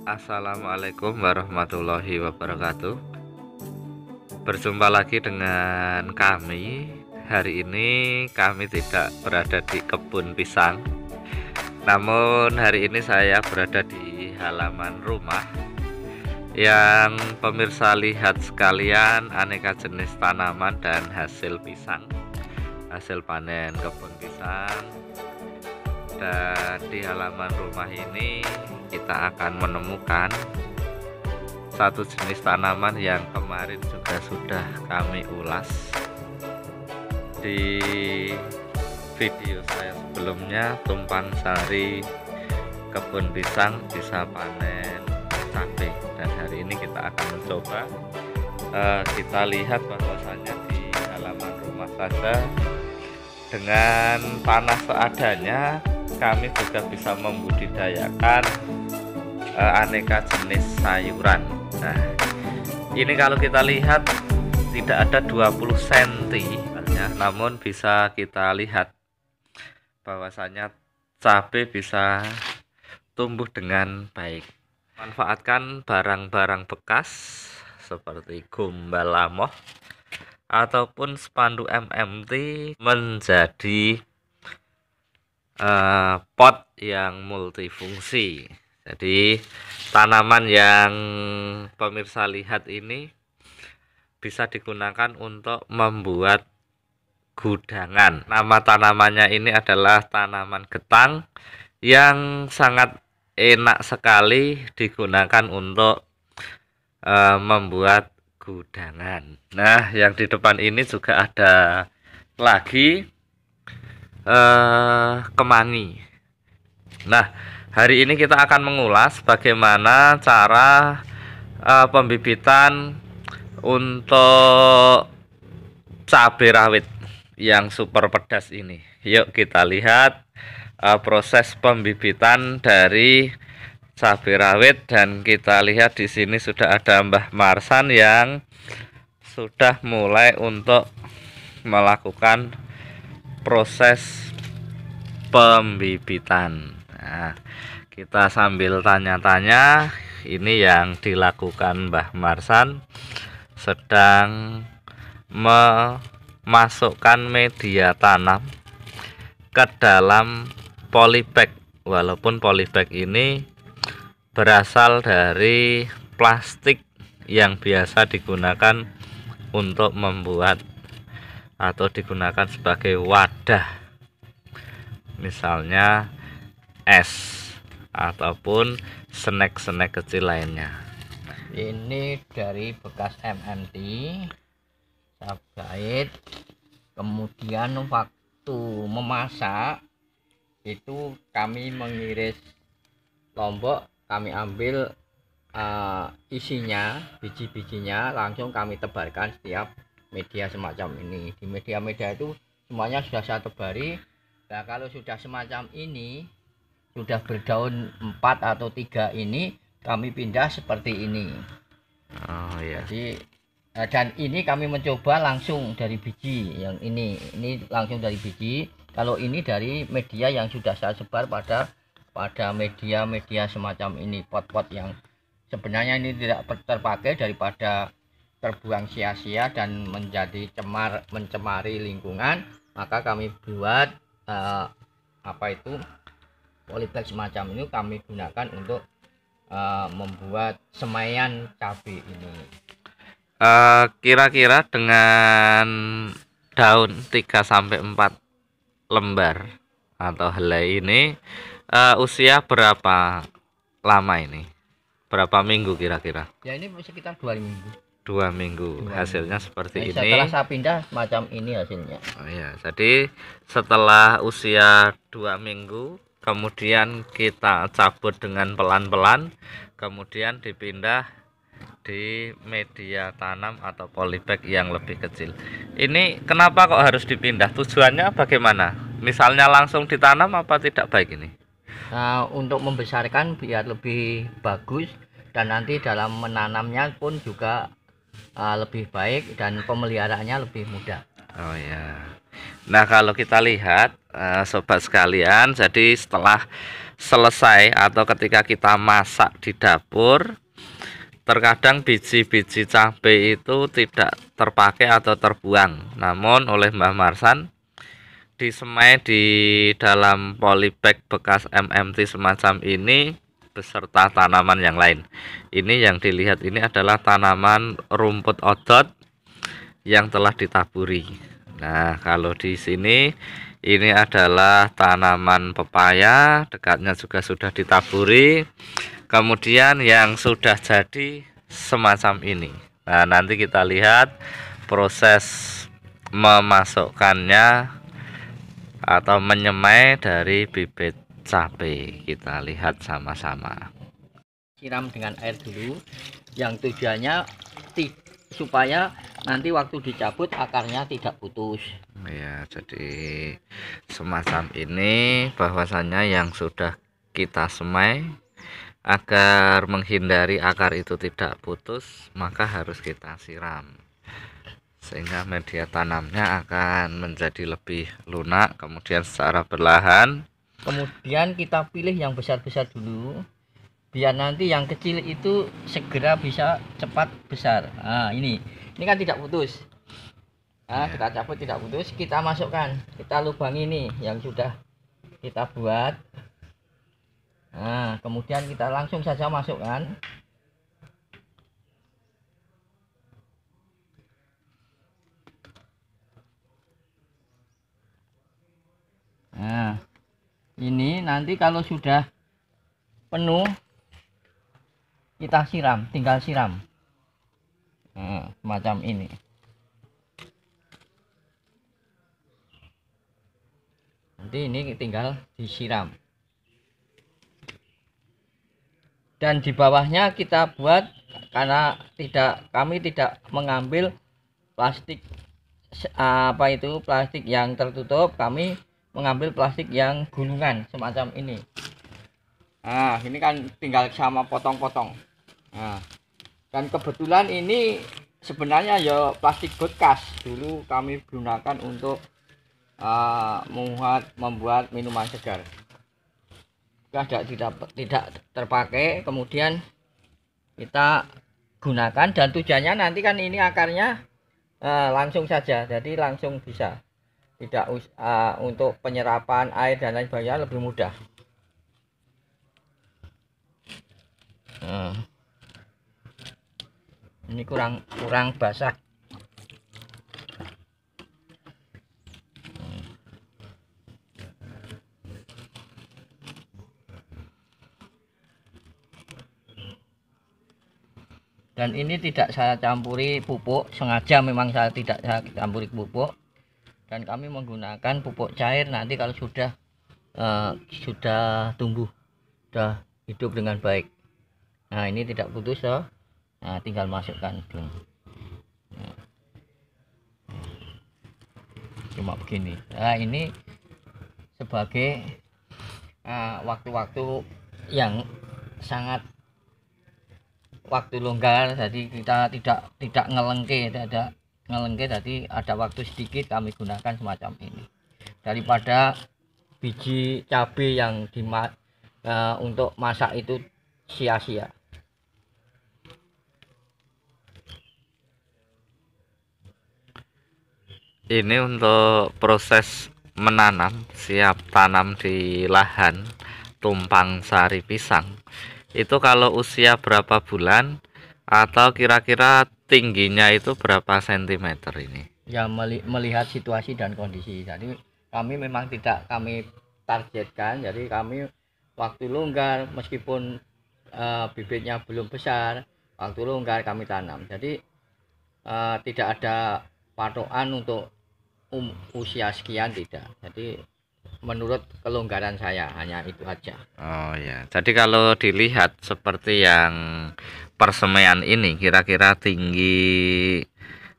Assalamualaikum warahmatullahi wabarakatuh. Berjumpa lagi dengan kami. Hari ini kami tidak berada di kebun pisang, namun hari ini saya berada di halaman rumah. Yang pemirsa lihat sekalian, aneka jenis tanaman dan hasil pisang, hasil panen kebun pisang. Dan di halaman rumah ini kita akan menemukan satu jenis tanaman yang kemarin juga sudah kami ulas di video saya sebelumnya, tumpang sari kebun pisang bisa panen cabai. Dan hari ini kita akan mencoba, kita lihat bahwasannya di halaman rumah saja dengan tanah seadanya kami juga bisa membudidayakan aneka jenis sayuran. Nah, ini kalau kita lihat tidak ada 20 cm, namun bisa kita lihat bahwasanya cabai bisa tumbuh dengan baik. Manfaatkan barang-barang bekas seperti gombal lamoh ataupun spanduk MMT menjadi pot yang multifungsi. Jadi tanaman yang pemirsa lihat ini bisa digunakan untuk membuat gudangan. Nama tanamannya ini adalah tanaman getang yang sangat enak sekali digunakan untuk membuat gudangan. Nah, yang di depan ini juga ada lagi kemangi. Nah, hari ini kita akan mengulas bagaimana cara pembibitan untuk cabai rawit yang super pedas ini. Yuk kita lihat proses pembibitan dari cabai rawit, dan kita lihat di sini sudah ada Mbah Marsan yang sudah mulai untuk melakukan proses pembibitan. Nah, kita sambil tanya-tanya, ini yang dilakukan Mbah Marsan sedang memasukkan media tanam ke dalam polybag. Walaupun polybag ini berasal dari plastik yang biasa digunakan untuk membuat atau digunakan sebagai wadah, misalnya es ataupun snack-snack kecil lainnya. Ini dari bekas MMT sabait. Kemudian waktu memasak itu kami mengiris lombok, kami ambil isinya, biji-bijinya, langsung kami tebarkan setiap media semacam ini. Di media-media itu semuanya sudah saya tebari. Nah, kalau sudah semacam ini, sudah berdaun 4 atau 3 ini, kami pindah seperti ini. Oh ya. Jadi dan ini kami mencoba langsung dari biji. Yang ini langsung dari biji. Kalau ini dari media yang sudah saya sebar pada media-media semacam ini, pot-pot yang sebenarnya ini tidak terpakai, daripada terbuang sia-sia dan menjadi mencemari lingkungan, maka kami buat polybag semacam ini kami gunakan untuk membuat semaian cabai ini. Kira-kira dengan daun 3-4 lembar atau helai ini usia berapa lama ini? Berapa minggu kira-kira? Ya, ini sekitar 2 minggu. 2 minggu. Hasilnya seperti ini. Setelah saya pindah macam ini hasilnya. Oh ya, jadi setelah usia 2 minggu kemudian kita cabut dengan pelan-pelan, kemudian dipindah di media tanam atau polybag yang lebih kecil. Ini kenapa kok harus dipindah? Tujuannya bagaimana? Misalnya langsung ditanam apa tidak baik ini? Nah, untuk membesarkan biar lebih bagus, dan nanti dalam menanamnya pun juga lebih baik dan pemeliharaannya lebih mudah. Oh ya. Nah, kalau kita lihat sobat sekalian, jadi setelah selesai atau ketika kita masak di dapur, terkadang biji-biji cabai itu tidak terpakai atau terbuang. Namun oleh Mbah Marsan disemai di dalam polybag bekas MMT semacam ini beserta tanaman yang lain. Ini yang dilihat ini adalah tanaman rumput odot yang telah ditaburi. Nah, kalau di sini ini adalah tanaman pepaya, dekatnya juga sudah ditaburi. Kemudian yang sudah jadi semacam ini. Nah, nanti kita lihat proses memasukkannya atau menyemai dari bibit cabai. Kita lihat sama-sama. Siram dengan air dulu, yang tujuannya supaya nanti waktu dicabut akarnya tidak putus. Ya, jadi semacam ini bahwasanya yang sudah kita semai, agar menghindari akar itu tidak putus, maka harus kita siram sehingga media tanamnya akan menjadi lebih lunak. Kemudian secara perlahan, kemudian kita pilih yang besar-besar dulu, biar nanti yang kecil itu segera bisa cepat besar. Nah, ini kan tidak putus. Nah, kita cabut tidak putus, kita masukkan, kita lubangi ini yang sudah kita buat. Nah, kemudian kita langsung saja masukkan. Nah, ini nanti kalau sudah penuh kita siram, tinggal siram. Nah, semacam ini. Nanti ini tinggal disiram. Dan di bawahnya kita buat, karena kami tidak mengambil plastik plastik yang tertutup, kami mengambil plastik yang gulungan semacam ini. Nah, ini kan tinggal sama potong-potong. Nah, dan kebetulan ini sebenarnya ya plastik bekas, dulu kami gunakan untuk membuat minuman segar. Tidak terpakai, kemudian kita gunakan, dan tujuannya nanti kan ini akarnya langsung saja, jadi langsung bisa, tidak untuk penyerapan air dan lain sebagainya lebih mudah. Ini kurang basah. Dan ini tidak saya campuri pupuk, sengaja memang saya tidak campuri pupuk, dan kami menggunakan pupuk cair nanti kalau sudah tumbuh, sudah hidup dengan baik. Nah, ini tidak putus toh. Nah, tinggal masukkan dulu. Nah, cuma begini. Nah, ini sebagai waktu-waktu yang sangat waktu longgar, jadi kita tidak ngelengke, jadi ada waktu sedikit kami gunakan semacam ini daripada biji cabai yang untuk masak itu sia-sia. ini untuk proses menanam, siap tanam di lahan tumpang sari pisang. Itu kalau usia berapa bulan atau kira-kira tingginya itu berapa sentimeter ini? Ya, melihat situasi dan kondisi. Jadi kami memang tidak kami targetkan, jadi kami waktu longgar meskipun bibitnya belum besar, waktu longgar kami tanam. Jadi tidak ada patokan untuk usia sekian, tidak. Jadi menurut kelonggaran saya hanya itu aja. Oh ya, jadi kalau dilihat seperti yang persemaian ini kira-kira tinggi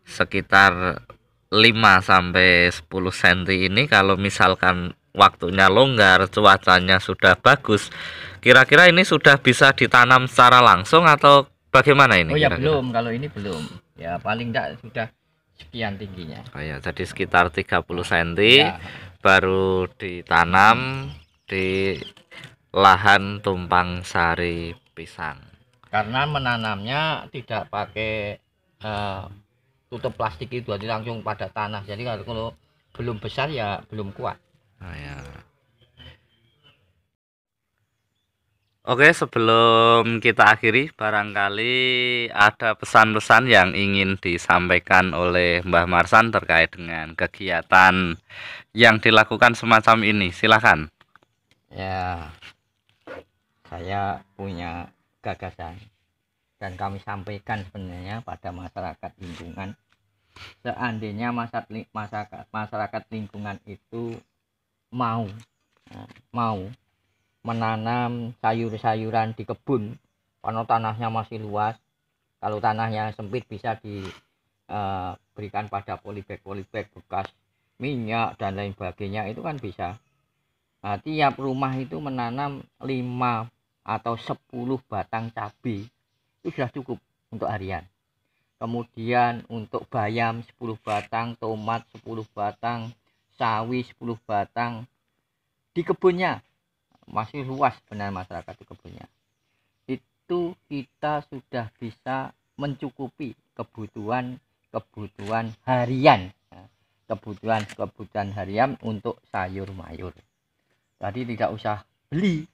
sekitar 5-10 cm ini, kalau misalkan waktunya longgar, cuacanya sudah bagus, kira-kira ini sudah bisa ditanam secara langsung atau bagaimana ini? Oh ya, kira-kira? belum, kalau ini belum. Ya paling tidak sudah sekian tingginya. Oh ya, jadi sekitar 30 cm Ya. baru ditanam di lahan tumpang sari pisang. Karena menanamnya tidak pakai tutup plastik itu, jadi langsung pada tanah. Jadi kalau belum besar ya belum kuat. Oh, ya. Oke, sebelum kita akhiri, barangkali ada pesan-pesan yang ingin disampaikan oleh Mbah Marsan terkait dengan kegiatan yang dilakukan semacam ini. Silakan. Ya, saya punya gagasan dan kami sampaikan sebenarnya pada masyarakat lingkungan. Seandainya masyarakat lingkungan itu mau menanam sayur-sayuran di kebun, kalau tanahnya masih luas, kalau tanahnya sempit bisa diberikan pada polybag bekas minyak dan lain sebagainya, itu kan bisa. Nah, tiap rumah itu menanam 5 atau 10 batang cabai itu sudah cukup untuk harian. Kemudian untuk bayam 10 batang, tomat 10 batang, sawi 10 batang di kebunnya. Masih luas benar masyarakat di kebunnya. Itu kita sudah bisa mencukupi kebutuhan harian. Kebutuhan harian untuk sayur mayur. Jadi tidak usah beli.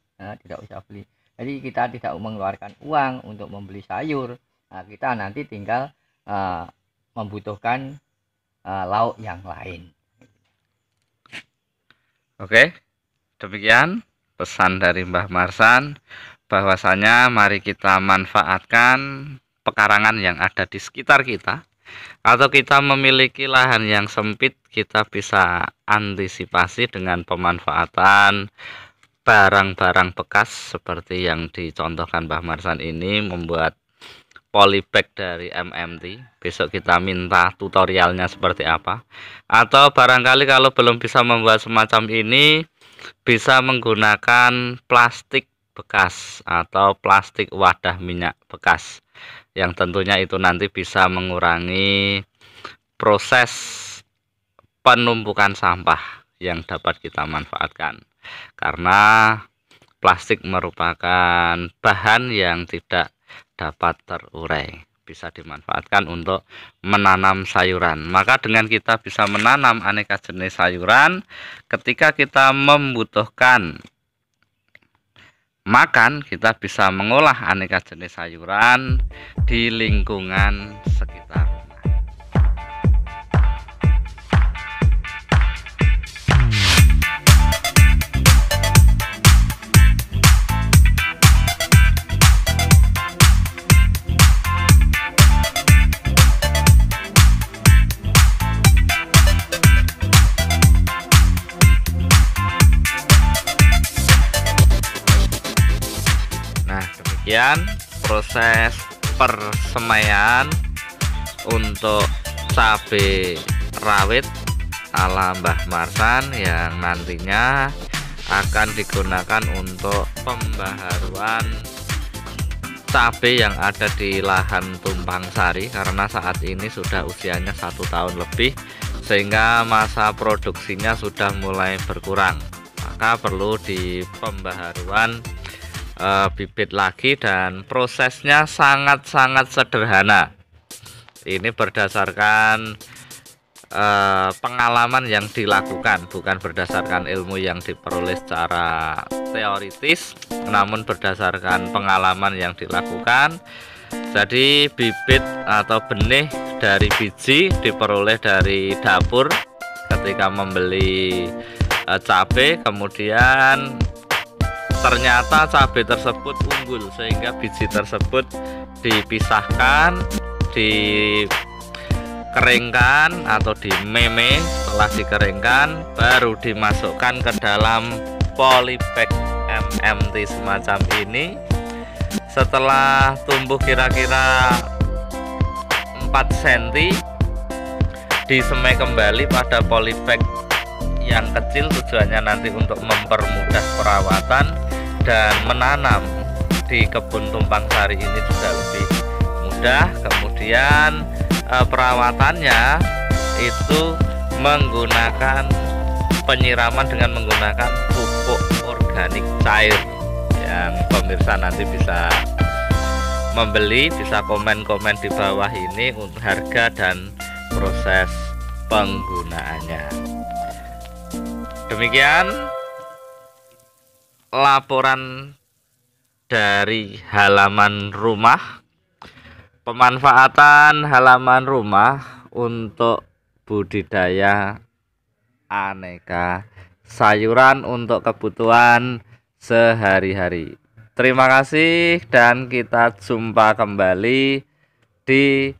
Jadi kita tidak mengeluarkan uang untuk membeli sayur. Nah, kita nanti tinggal membutuhkan lauk yang lain. Oke, demikian pesan dari Mbah Marsan, bahwasanya mari kita manfaatkan pekarangan yang ada di sekitar kita, atau kita memiliki lahan yang sempit, kita bisa antisipasi dengan pemanfaatan barang-barang bekas seperti yang dicontohkan Mbah Marsan ini, membuat polybag dari MMT. Besok kita minta tutorialnya seperti apa. Atau barangkali kalau belum bisa membuat semacam ini, bisa menggunakan plastik bekas atau plastik wadah minyak bekas, yang tentunya itu nanti bisa mengurangi proses penumpukan sampah yang dapat kita manfaatkan, karena plastik merupakan bahan yang tidak dapat terurai, bisa dimanfaatkan untuk menanam sayuran. Maka dengan kita bisa menanam aneka jenis sayuran, ketika kita membutuhkan makan, kita bisa mengolah aneka jenis sayuran di lingkungan sekitar. Demikian proses persemaian untuk cabai rawit ala Mbah Marsan yang nantinya akan digunakan untuk pembaharuan cabai yang ada di lahan tumpang sari, karena saat ini sudah usianya 1 tahun lebih, sehingga masa produksinya sudah mulai berkurang. Maka perlu di pembaharuan bibit lagi, dan prosesnya sangat-sangat sederhana. Ini berdasarkan pengalaman yang dilakukan, bukan berdasarkan ilmu yang diperoleh secara teoritis, namun berdasarkan pengalaman yang dilakukan. Jadi bibit atau benih dari biji diperoleh dari dapur ketika membeli cabai, kemudian ternyata cabai tersebut unggul sehingga biji tersebut dipisahkan, dikeringkan atau dimeme. Setelah dikeringkan baru dimasukkan ke dalam polybag MMT semacam ini. Setelah tumbuh kira-kira 4 cm, disemai kembali pada polybag yang kecil, tujuannya nanti untuk mempermudah perawatan dan menanam di kebun tumpang sari ini juga lebih mudah. Kemudian perawatannya itu menggunakan penyiraman dengan menggunakan pupuk organik cair yang pemirsa nanti bisa membeli, bisa komen-komen di bawah ini untuk harga dan proses penggunaannya. Demikian laporan dari halaman rumah, pemanfaatan halaman rumah untuk budidaya aneka sayuran untuk kebutuhan sehari-hari. Terima kasih dan kita jumpa kembali di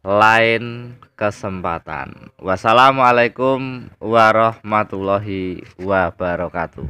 lain kesempatan. Wassalamualaikum warahmatullahi wabarakatuh.